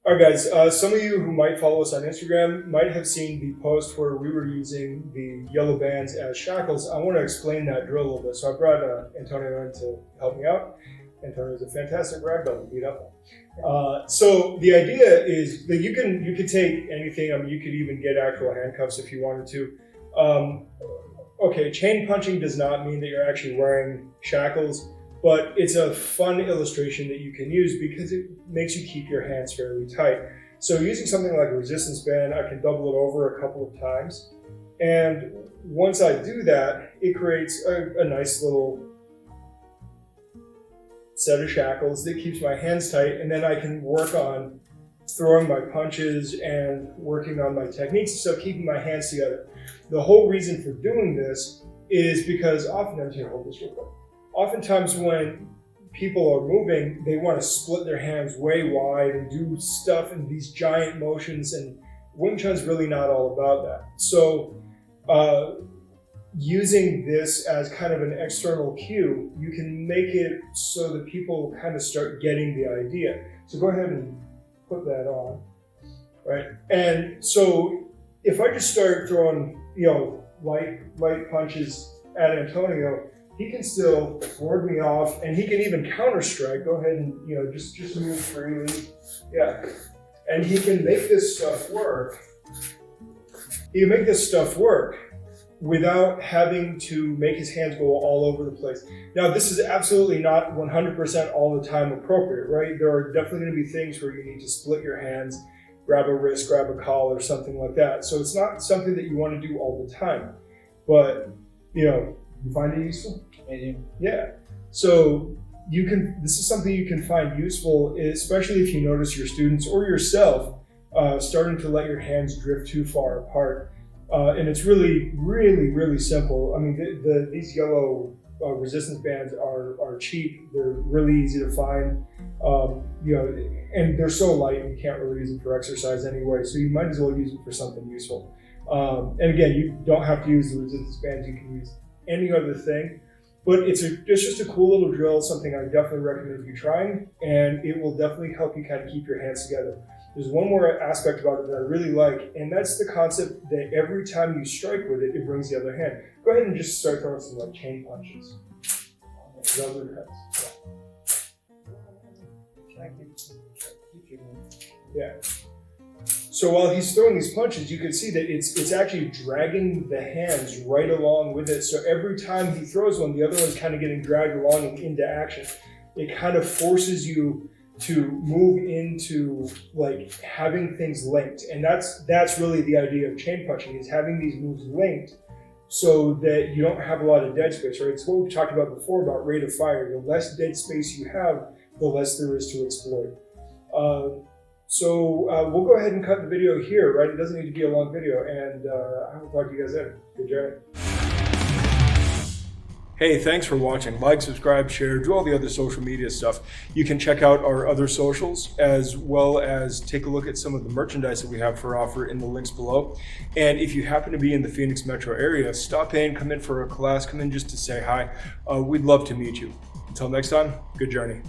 All right, guys, some of you who might follow us on Instagram might have seen the post where we were using the yellow bands as shackles. I want to explain that drill a little bit. So I brought Antonio in to help me out. Antonio is a fantastic ragdoll to beat up on. So the idea is that you could take anything. I mean, you could even get actual handcuffs if you wanted to. Okay, chain punching does not mean that you're actually wearing shackles, but it's a fun illustration that you can use because it makes you keep your hands fairly tight. So using something like a resistance band, I can double it over a couple of times. And once I do that, it creates a nice little set of shackles that keeps my hands tight, and then I can work on throwing my punches and working on my techniques and stuff, keeping my hands together. The whole reason for doing this is because oftentimes, here, hold this real quick. Oftentimes when people are moving, they want to split their hands way wide and do stuff in these giant motions, and Wing Chun's really not all about that. So using this as kind of an external cue, you can make it so that people kind of start getting the idea. So go ahead and put that on, right? And so if I just start throwing, light punches at Antonio, he can still ward me off, and he can even counter strike. Go ahead and just move freely, yeah. And he can make this stuff work. He can make this stuff work without having to make his hands go all over the place. Now, this is absolutely not 100% all the time appropriate, right? There are definitely going to be things where you need to split your hands, grab a wrist, grab a collar, something like that. So it's not something that you want to do all the time, but you find it useful? Yeah. So this is something you can find useful, especially if you notice your students or yourself starting to let your hands drift too far apart. And it's really, really, really simple. I mean, these yellow resistance bands are cheap. They're really easy to find, and they're so light you can't really use them for exercise anyway. So you might as well use them for something useful. And again, you don't have to use the resistance bands. You can use any other thing. But it's just a cool little drill, something I definitely recommend you trying, and it will definitely help you kind of keep your hands together. There's one more aspect about it that I really like, and that's the concept that every time you strike with it, it brings the other hand. Go ahead and just start throwing some chain punches. Yeah. So while he's throwing these punches, you can see that it's actually dragging the hands right along with it. So every time he throws one, the other one's kind of getting dragged along and into action. It kind of forces you to move into having things linked. And that's really the idea of chain punching, is having these moves linked so that you don't have a lot of dead space, right? It's what we talked about before about rate of fire. The less dead space you have, the less there is to exploit. So we'll go ahead and cut the video here, right? It doesn't need to be a long video, and I will talk to you guys later. Good journey. Hey, thanks for watching. Like, subscribe, share, do all the other social media stuff. You can check out our other socials, as well as take a look at some of the merchandise that we have for offer in the links below. And if you happen to be in the Phoenix metro area, stop in, come in for a class, come in just to say hi. We'd love to meet you. Until next time, good journey.